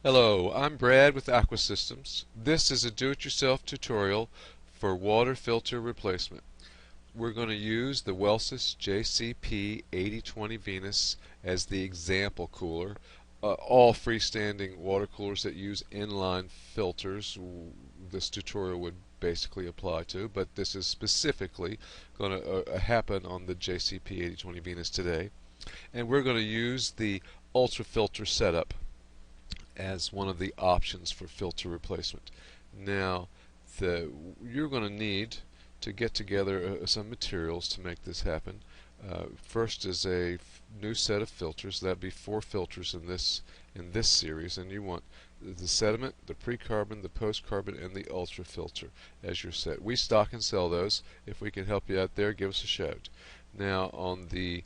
Hello, I'm Brad with Aqua Systems. This is a do-it-yourself tutorial for water filter replacement. We're going to use the Wellsys JCP 8020 Venus as the example cooler. All freestanding water coolers that use inline filters this tutorial would basically apply to, but this is specifically going to happen on the JCP 8020 Venus today. And we're going to use the ultra filter setup as one of the options for filter replacement. Now, you're going to need to get together some materials to make this happen. First is a new set of filters. That'd be 4 filters in this series, and you want the sediment, the precarbon, the post-carbon, and the ultra filter as your set. We stock and sell those. If we can help you out there, give us a shout. Now, on the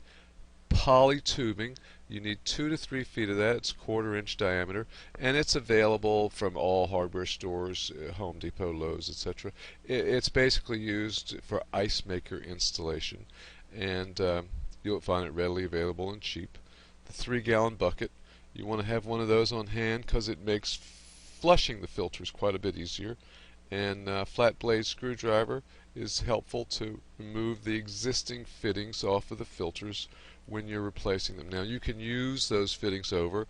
poly tubing, you need 2 to 3 feet of that. It's 1/4 inch diameter, and it's available from all hardware stores, Home Depot, Lowe's, etc. It's basically used for ice maker installation, and you'll find it readily available and cheap. The 3-gallon bucket, you want to have one of those on hand because it makes flushing the filters quite a bit easier. And flat blade screwdriver is helpful to remove the existing fittings off of the filters when you're replacing them. Now, you can use those fittings over.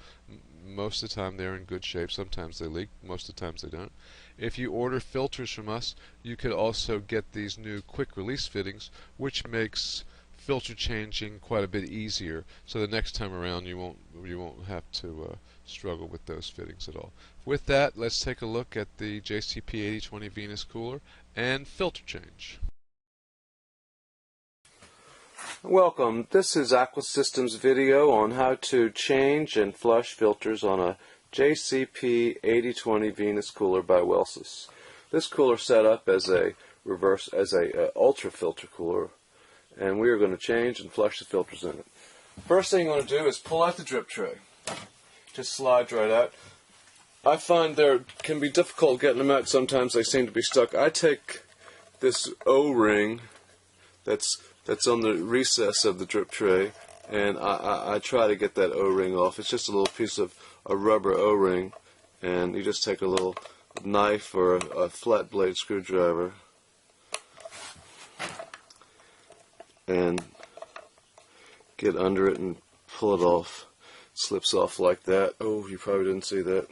Most of the time they're in good shape. Sometimes they leak. Most of the times they don't. If you order filters from us, you could also get these new quick release fittings, which makes filter changing quite a bit easier. So the next time around you won't have to struggle with those fittings at all. With that, let's take a look at the JCP 8020 Venus cooler and filter change. Welcome. This is Aqua Systems video on how to change and flush filters on a JCP 8020 Venus cooler by Wellsys. This cooler set up as a ultra filter cooler, and we are going to change and flush the filters in it. First thing you want to do is pull out the drip tray. Just slides right out. I find there can be difficult getting them out. Sometimes they seem to be stuck. I take this O-ring that's on the recess of the drip tray, and I try to get that O-ring off. It's just a little piece of a rubber O-ring, and you just take a little knife or a flat blade screwdriver and get under it and pull it off. It slips off like that. Oh, you probably didn't see that.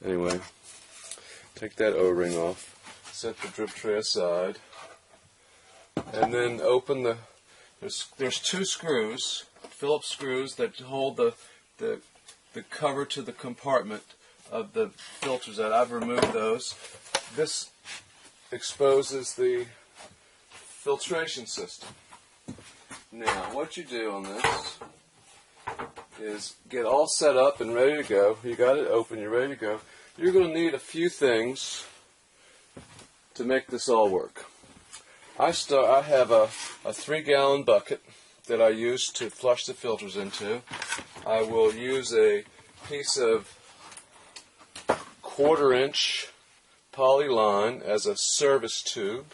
Anyway, take that O-ring off, set the drip tray aside, and then open the, there's 2 screws, Phillips screws, that hold the cover to the compartment of the filters out. I've removed those. This exposes the filtration system. Now, what you do on this is get all set up and ready to go. You got it open, you're ready to go. You're going to need a few things to make this all work. I have a 3-gallon bucket that I use to flush the filters into. I will use a piece of 1/4 inch polyline as a service tube,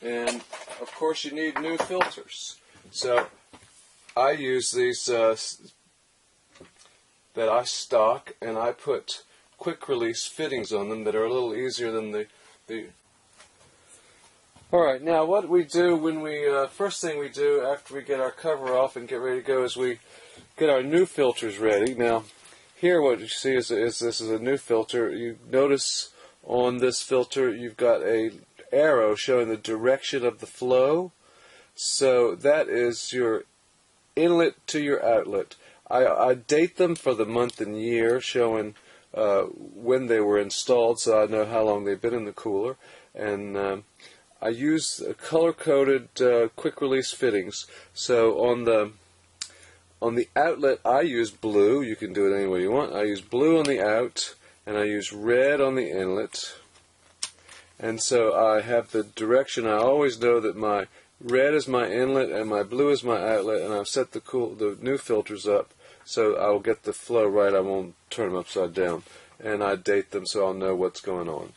and of course you need new filters. So I use these that I stock, and I put quick release fittings on them that are a little easier than the Alright, now what we do when first thing we do after we get our cover off and get ready to go is we get our new filters ready. Now, here what you see is this is a new filter. You notice on this filter you've got a arrow showing the direction of the flow. So that is your inlet to your outlet. I date them for the month and year, showing when they were installed, so I know how long they've been in the cooler. And I use color-coded quick-release fittings. So on the outlet, I use blue. You can do it any way you want. I use blue on the out, and I use red on the inlet. And so I have the direction. I always know that my red is my inlet and my blue is my outlet, and I've set the new filters up so I'll get the flow right. I won't turn them upside down. And I date them so I'll know what's going on.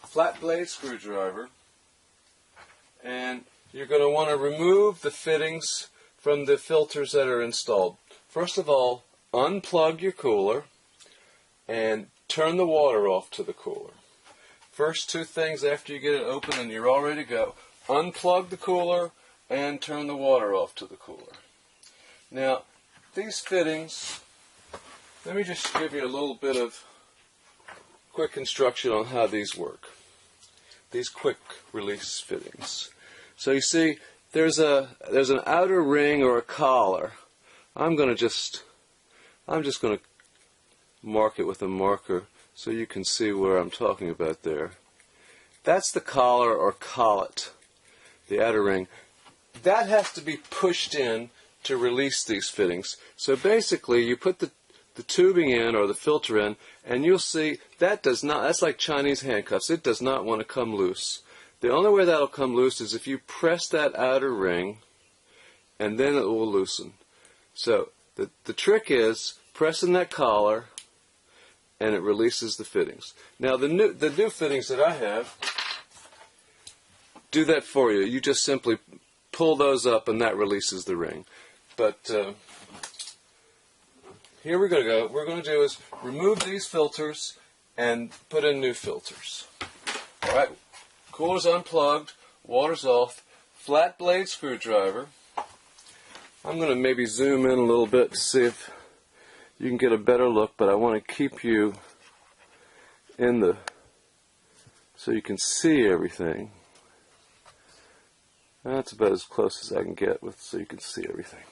Flat blade screwdriver, and you're going to want to remove the fittings from the filters that are installed. First of all, unplug your cooler and turn the water off to the cooler. First two things after you get it open and you're all ready to go. Unplug the cooler and turn the water off to the cooler. Now, these fittings, let me just give you a little bit of quick instruction on how these work. These quick release fittings. So you see, there's an outer ring or a collar. I'm just going to mark it with a marker so you can see where I'm talking about there. That's the collar or collet, the outer ring. That has to be pushed in to release these fittings. So basically, you put the tubing in or the filter in, and you'll see that's like Chinese handcuffs. It does not want to come loose. The only way that'll come loose is if you press that outer ring, and then it will loosen. So the trick is pressing that collar, and it releases the fittings. Now the new fittings that I have do that for you. You just simply pull those up, and that releases the ring. But here we're going to go. What we're going to do is remove these filters and put in new filters. All right. Cooler's unplugged, water's off, flat blade screwdriver. I'm going to maybe zoom in a little bit to see if you can get a better look, but I want to keep you in so you can see everything. That's about as close as I can get so you can see everything.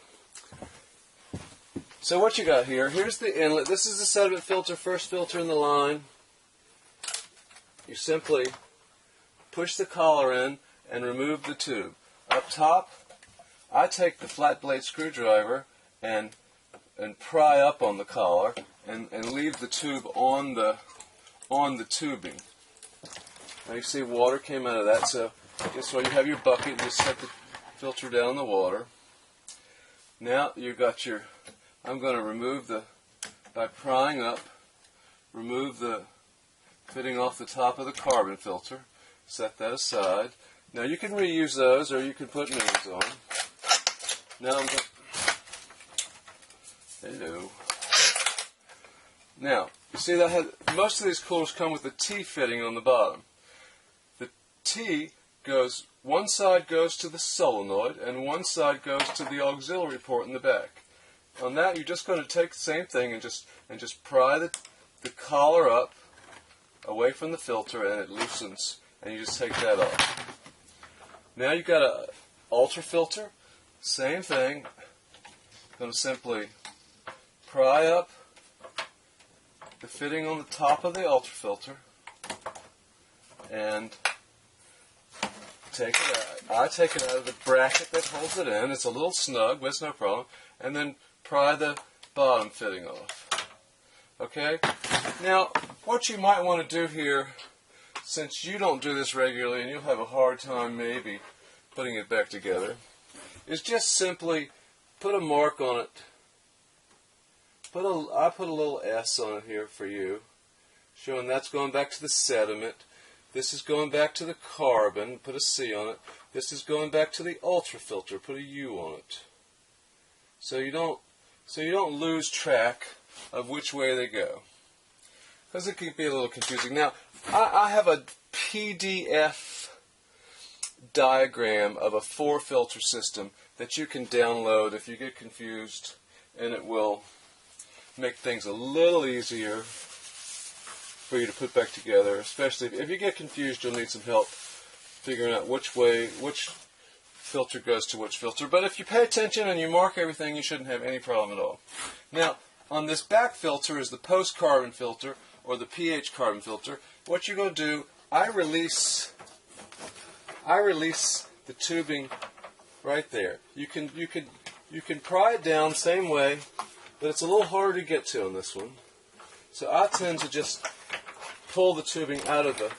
So what you got here, here's the inlet. This is the sediment filter, first filter in the line. You simply push the collar in and remove the tube. Up top, I take the flat blade screwdriver and pry up on the collar and leave the tube on the tubing. Now you see water came out of that, so just while you have your bucket, just set the filter down in the water. Now you've got I'm going to remove by prying up, remove the fitting off the top of the carbon filter. Set that aside. Now you can reuse those, or you can put new ones on. Now I'm going. Hello. Now you see that most of these coolers come with a T fitting on the bottom. The T goes, one side goes to the solenoid, and one side goes to the auxiliary port in the back. On that, you're just going to take the same thing and just pry the collar up away from the filter, and it loosens. And you just take that off. Now you've got an ultra filter. Same thing. Going to simply pry up the fitting on the top of the ultra filter and take it out. I take it out of the bracket that holds it in. It's a little snug, but it's no problem. And then pry the bottom fitting off. Okay? Now, what you might want to do here, since you don't do this regularly and you'll have a hard time maybe putting it back together, is just simply put a mark on it. I put a little S on it here for you, showing that's going back to the sediment. This is going back to the carbon, put a C on it. This is going back to the ultra filter, put a U on it. So you don't lose track of which way they go, because it can be a little confusing. Now, I have a PDF diagram of a 4-filter system that you can download if you get confused, and it will make things a little easier for you to put back together. Especially if you get confused, you'll need some help figuring out which filter goes to which filter. But if you pay attention and you mark everything, you shouldn't have any problem at all. Now, on this back filter is the post-carbon filter, or the pH carbon filter. What you're going to do, I release the tubing right there. You can pry it down same way, but it's a little harder to get to on this one. So I tend to just pull the tubing out of the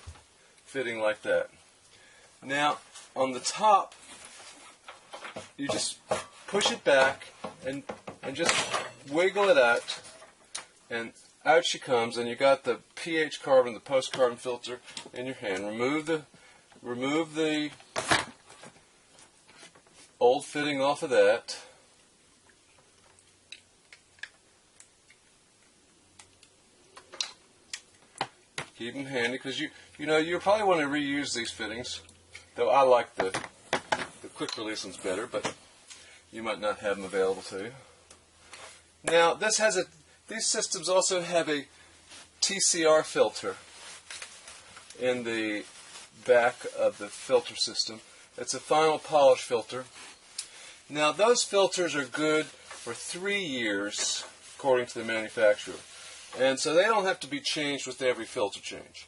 fitting like that. Now, on the top, you just push it back and just wiggle it out, and out she comes, and you got the pH carbon, the post-carbon filter in your hand. Remove the old fitting off of that. Keep them handy because you probably want to reuse these fittings. Though I like the quick release ones better, but you might not have them available to you. Now these systems also have a TCR filter in the back of the filter system. It's a final polish filter. Now those filters are good for 3 years according to the manufacturer, and so they don't have to be changed with every filter change.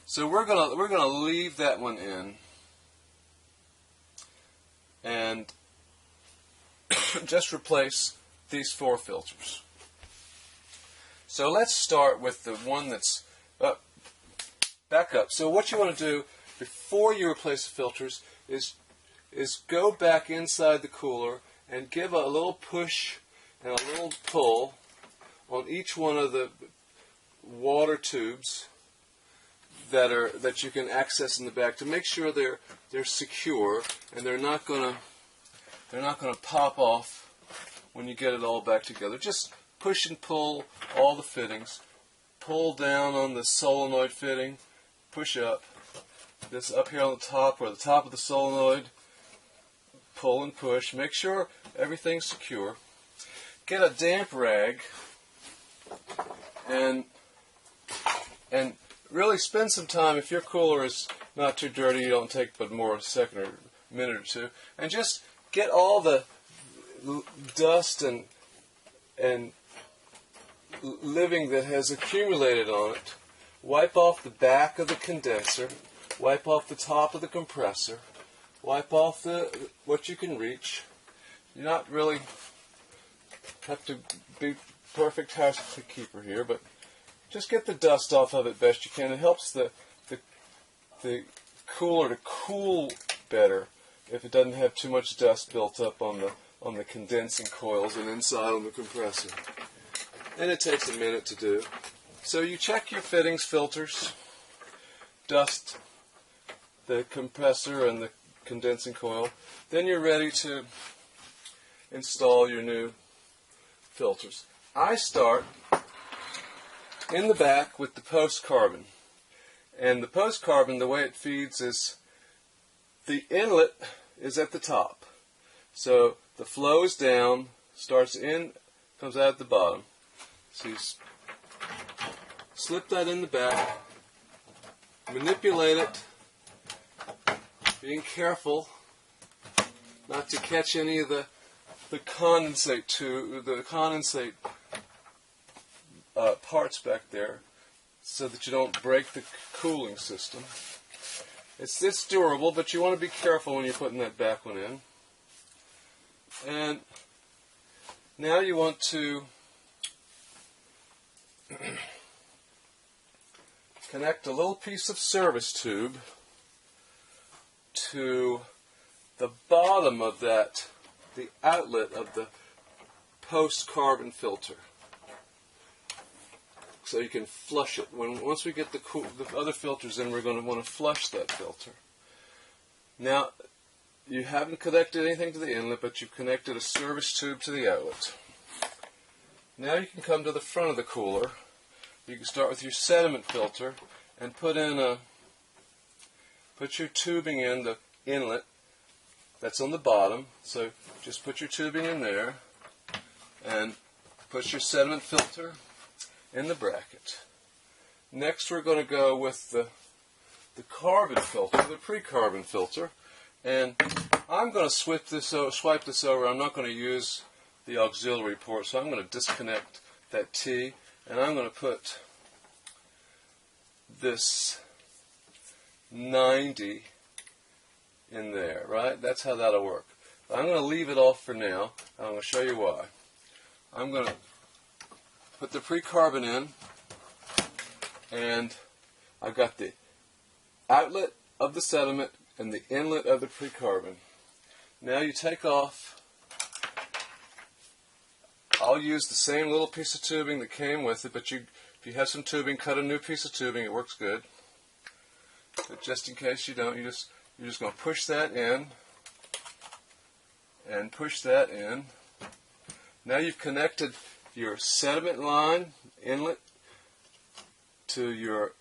So we're gonna leave that one in and just replace these 4 filters. So let's start with the one that's back up. So what you want to do before you replace the filters is go back inside the cooler and give a little push and a little pull on each one of the water tubes that you can access in the back to make sure they're secure and they're not gonna pop off when you get it all back together. Just push and pull all the fittings. Pull down on the solenoid fitting. Push up. This up here on the top, or the top of the solenoid. Pull and push. Make sure everything's secure. Get a damp rag and really spend some time. If your cooler is not too dirty, you don't take but more a second or minute or two, and just get all the dust and living that has accumulated on it. Wipe off the back of the condenser, wipe off the top of the compressor, wipe off what you can reach. You not really have to be perfect housekeeper here, but just get the dust off of it best you can. It helps the cooler to cool better if it doesn't have too much dust built up on the condensing coils and inside on the compressor. And it takes a minute to do. So you check your fittings, filters, dust the compressor and the condensing coil. Then you're ready to install your new filters. I start in the back with the post-carbon. And the post-carbon, the way it feeds is the inlet is at the top. So the flow is down, starts in, comes out at the bottom. So you slip that in the back, manipulate it, being careful not to catch any of the condensate parts back there, so that you don't break the cooling system. It's durable, but you want to be careful when you're putting that back one in. And now you want to connect a little piece of service tube to the bottom of that, the outlet of the post-carbon filter, so you can flush it. Once we get the other filters in, we're going to want to flush that filter. Now, you haven't connected anything to the inlet, but you've connected a service tube to the outlet. Now you can come to the front of the cooler. You can start with your sediment filter and put your tubing in the inlet that's on the bottom. So just put your tubing in there and put your sediment filter in the bracket. Next we're going to go with the carbon filter, the precarbon filter, and I'm going to swipe this over. I'm not going to use the auxiliary port, so I'm going to disconnect that T, and I'm going to put this 90 in there, right? That's how that'll work. But I'm going to leave it off for now, and I'm going to show you why. I'm going to put the precarbon in, and I've got the outlet of the sediment and the inlet of the precarbon. Now you take off. I'll use the same little piece of tubing that came with it, but if you have some tubing, cut a new piece of tubing. It works good. But just in case you don't, you're just going to push that in and push that in. Now you've connected your sediment line inlet to your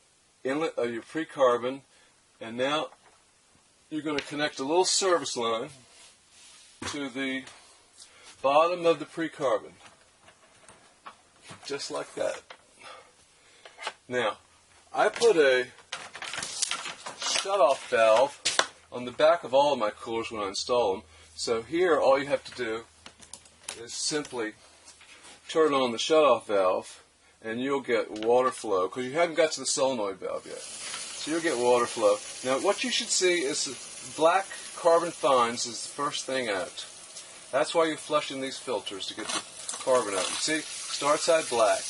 inlet of your precarbon, and now you're going to connect a little service line to the bottom of the precarbon, just like that. Now, I put a shutoff valve on the back of all of my coolers when I install them. So here, all you have to do is simply turn on the shutoff valve, and you'll get water flow, because you haven't got to the solenoid valve yet. So you'll get water flow. Now, what you should see is black carbon fines is the first thing out. That's why you're flushing these filters, to get the carbon out. You see, starts out black.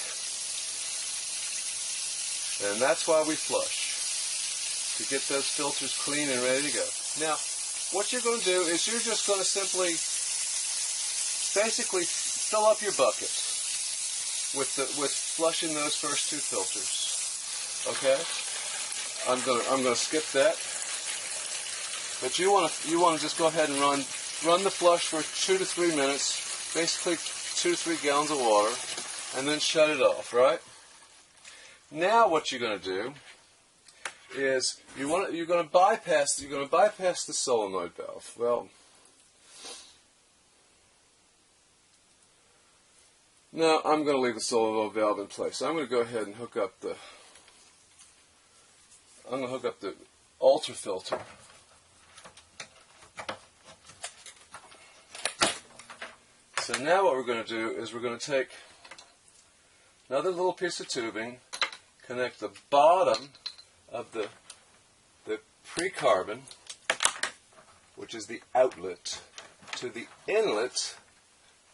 And that's why we flush, to get those filters clean and ready to go. Now, what you're going to do is you're just going to simply, basically, fill up your bucket with flushing those first two filters. Okay? I'm going to skip that. But you want to just go ahead and run the flush for 2 to 3 minutes, basically 2 to 3 gallons of water, and then shut it off, right? Now what you're going to do is you're going to bypass the solenoid valve. Well, now I'm going to leave the solenoid valve in place. I'm going to go ahead and hook up the ultra filter. So now what we're going to do is we're going to take another little piece of tubing, connect the bottom of the precarbon, which is the outlet, to the inlet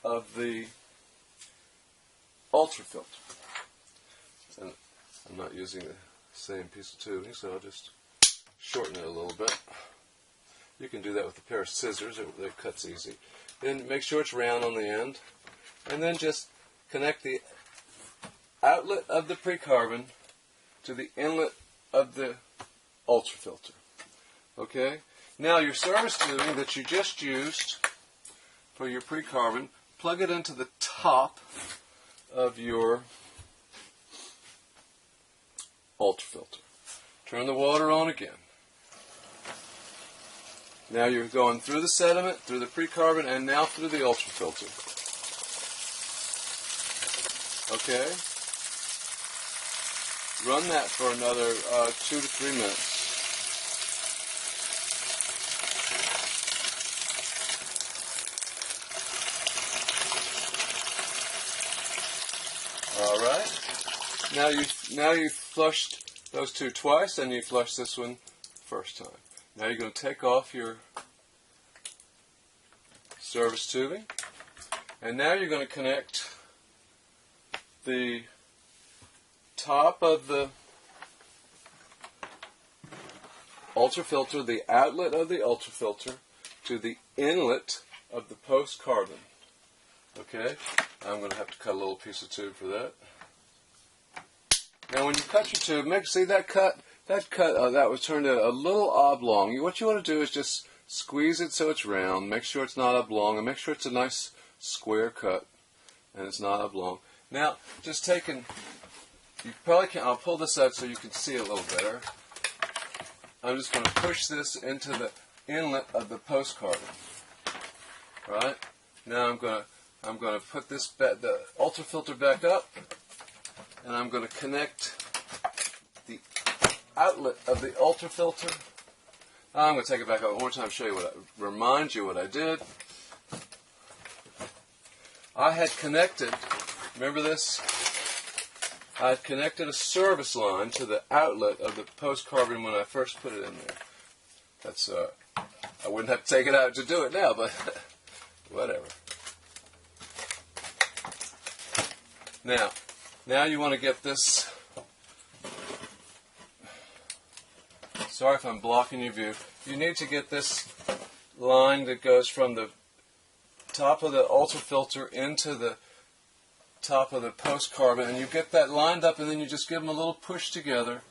of the ultra filter. And I'm not using the same piece of tubing, so I'll just shorten it a little bit. You can do that with a pair of scissors. It cuts easy. Then make sure it's round on the end, and then just connect the outlet of the precarbon to the inlet of the ultra filter. Okay? Now your service tubing that you just used for your precarbon, plug it into the top of your ultra filter. Turn the water on again. Now you're going through the sediment, through the precarbon, and now through the ultra filter. Okay? Run that for another 2 to 3 minutes. All right. Now you've flushed those two twice, and you flushed this one first time. Now you're going to take off your service tubing, and now you're going to connect the top of the ultrafilter, the outlet of the ultrafilter, to the inlet of the post-carbon. Okay? I'm going to have to cut a little piece of tube for that. Now when you cut your tube, see that cut? That was turned a little oblong. What you want to do is just squeeze it so it's round. Make sure it's not oblong, and make sure it's a nice square cut, and it's not oblong. Now, just taking, you probably can. I'll pull this out so you can see a little better. I'm just going to push this into the inlet of the post-carbon. Right? Now I'm going to put this the ultrafilter back up, and I'm going to connect the outlet of the ultrafilter. I'm going to take it back up one more time, remind you what I did. I had connected, remember this? I had connected a service line to the outlet of the post-carbon when I first put it in there. That's, I wouldn't have to take it out to do it now, but whatever. Now you want to get this. Sorry if I'm blocking your view. You need to get this line that goes from the top of the ultrafilter into the top of the post-carbon, and you get that lined up, and then you just give them a little push together,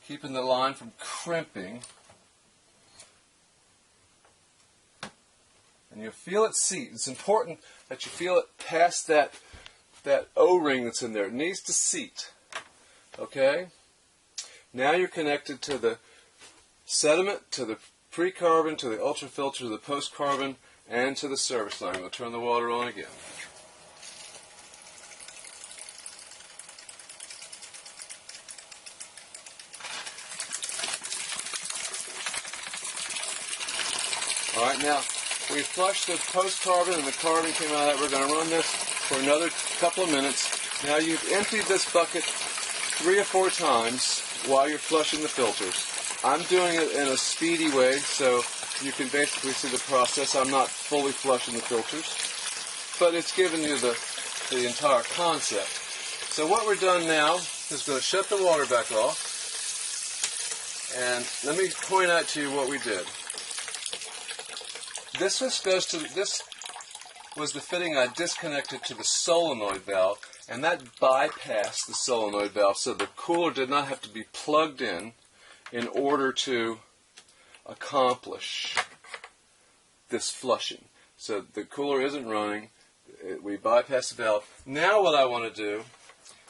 keeping the line from crimping. And you'll feel it seat. It's important that you feel it past that O-ring that's in there. It needs to seat. Okay? Now you're connected to the sediment, to the precarbon, to the ultrafilter, to the postcarbon, and to the service line. We'll turn the water on again. Alright, now we flushed the postcarbon and the carbon came out of that. We're going to run this for another couple of minutes. Now you've emptied this bucket 3 or 4 times while you're flushing the filters. I'm doing it in a speedy way so you can basically see the process. I'm not fully flushing the filters, but it's giving you the entire concept. So what we're done now is going to shut the water back off, and let me point out to you what we did. This was the fitting I disconnected to the solenoid valve, and that bypassed the solenoid valve, so the cooler did not have to be plugged in order to accomplish this flushing. So the cooler isn't running, we bypass the valve. Now what I want to do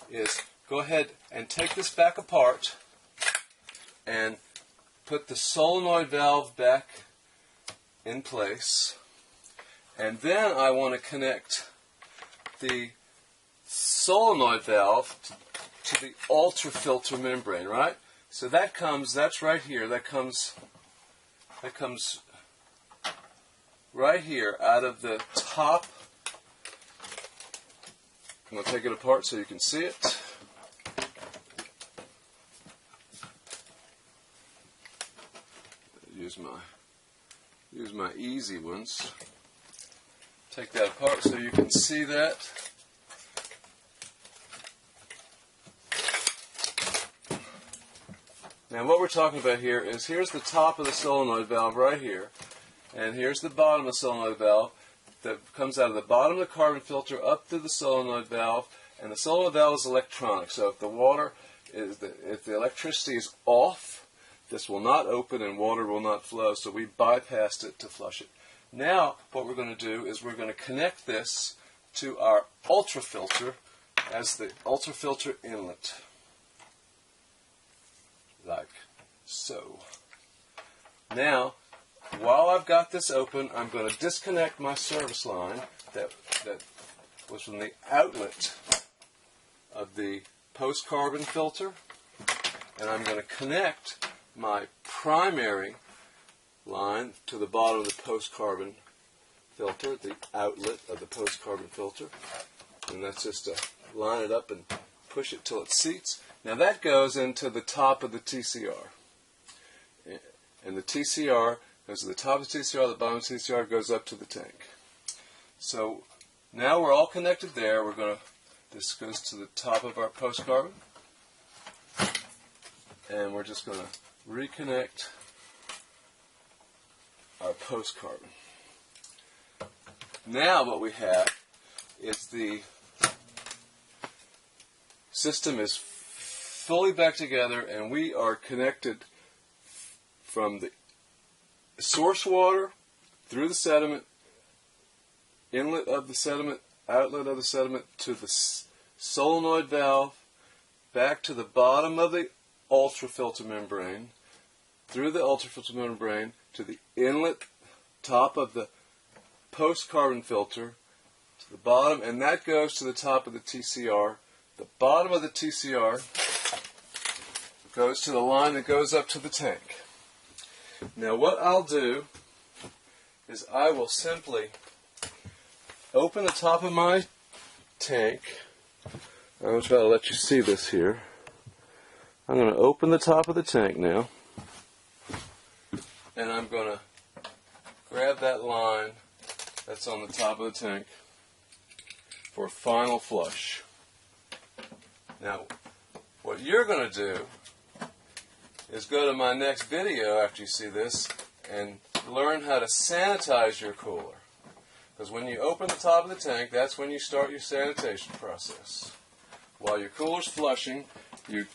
is go ahead and take this back apart and put the solenoid valve back in place, and then I want to connect the solenoid valve to the ultrafilter membrane, right? So that's right here, that comes right here out of the top. I'm going to take it apart so you can see it. Use my easy ones. Take that apart so you can see that. Now what we're talking about here is, here's the top of the solenoid valve right here, and here's the bottom of the solenoid valve that comes out of the bottom of the carbon filter up to the solenoid valve, and the solenoid valve is electronic, so if the electricity is off, this will not open and water will not flow, so we bypassed it to flush it. Now what we're going to do is we're going to connect this to our ultrafilter as the ultrafilter inlet, like so. Now, while I've got this open, I'm going to disconnect my service line that was from the outlet of the post-carbon filter, and I'm going to connect my primary line to the bottom of the post-carbon filter, the outlet of the post-carbon filter, and that's just to line it up and push it till it seats. Now that goes into the top of the TCR, and the TCR goes to the top of the TCR, the bottom of the TCR goes up to the tank. So now we're all connected there. This goes to the top of our post-carbon, and we're just going to reconnect our post-carbon. Now what we have is the system is fully back together, and we are connected from the source water through the sediment, inlet of the sediment, outlet of the sediment, to the solenoid valve, back to the bottom of the ultrafilter membrane, through the ultrafilter membrane to the inlet top of the post-carbon filter, to the bottom, and that goes to the top of the TCR. The bottom of the TCR goes to the line that goes up to the tank. Now what I'll do is I will simply open the top of my tank. I'm going to try to let you see this here. I'm going to open the top of the tank now, and I'm going to grab that line that's on the top of the tank for a final flush. Now, what you're going to do is go to my next video after you see this and learn how to sanitize your cooler. Because when you open the top of the tank, that's when you start your sanitation process. While your cooler's flushing, you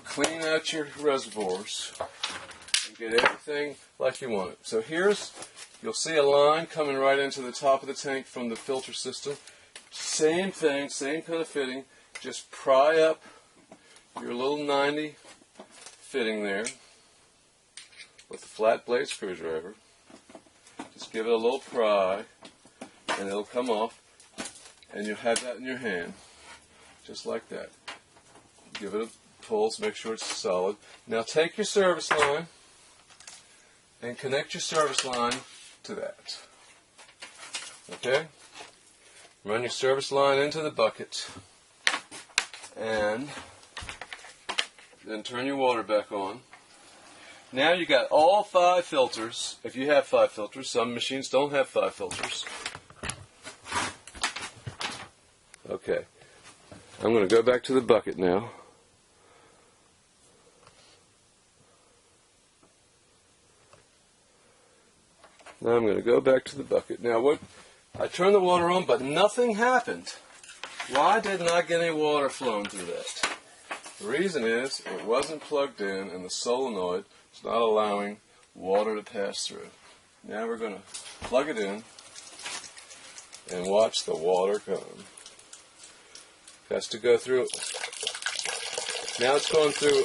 clean out your reservoirs and get everything like you want it. So you'll see a line coming right into the top of the tank from the filter system. Same thing, same kind of fitting. Just pry up your little 90 fitting there with a flat blade screwdriver. Just give it a little pry and it'll come off, and you'll have that in your hand, just like that. Give it a pull to make sure it's solid. Now take your service line and connect your service line to that. Okay? Run your service line into the bucket and then turn your water back on. Now you got all 5 filters, if you have 5 filters. Some machines don't have 5 filters. Okay, I'm going to go back to the bucket now. Now I'm going to go back to the bucket. Now I turned the water on, but nothing happened. Why didn't I get any water flowing through that? The reason is it wasn't plugged in and the solenoid is not allowing water to pass through. Now we're going to plug it in and watch the water come. It has to go through. Now it's going through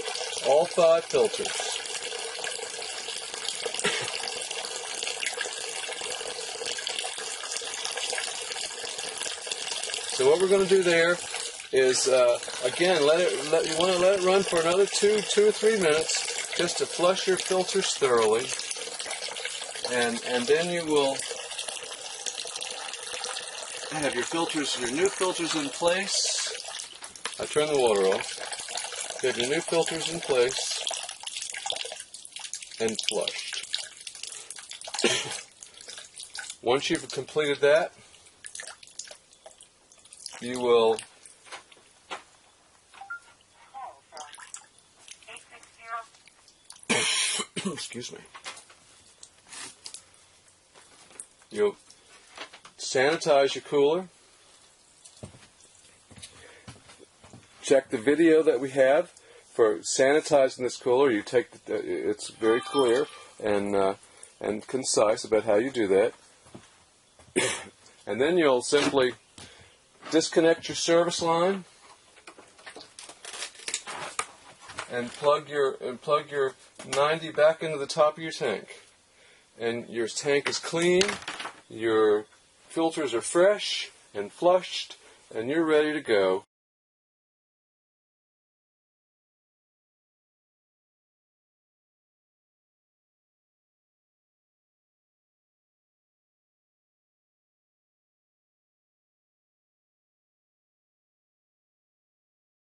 all 5 filters. So what we're going to do there is, again, you want to let it run for another 2 or 3 minutes just to flush your filters thoroughly, and then you will have your filters, your new filters in place. I turn the water off. You have your new filters in place and flushed. Once you've completed that, you will excuse me. You'll sanitize your cooler. Check the video that we have for sanitizing this cooler. You take it's very clear and concise about how you do that. And then you'll simply disconnect your service line and plug your 90 back into the top of your tank. And your tank is clean, your filters are fresh and flushed, and you're ready to go.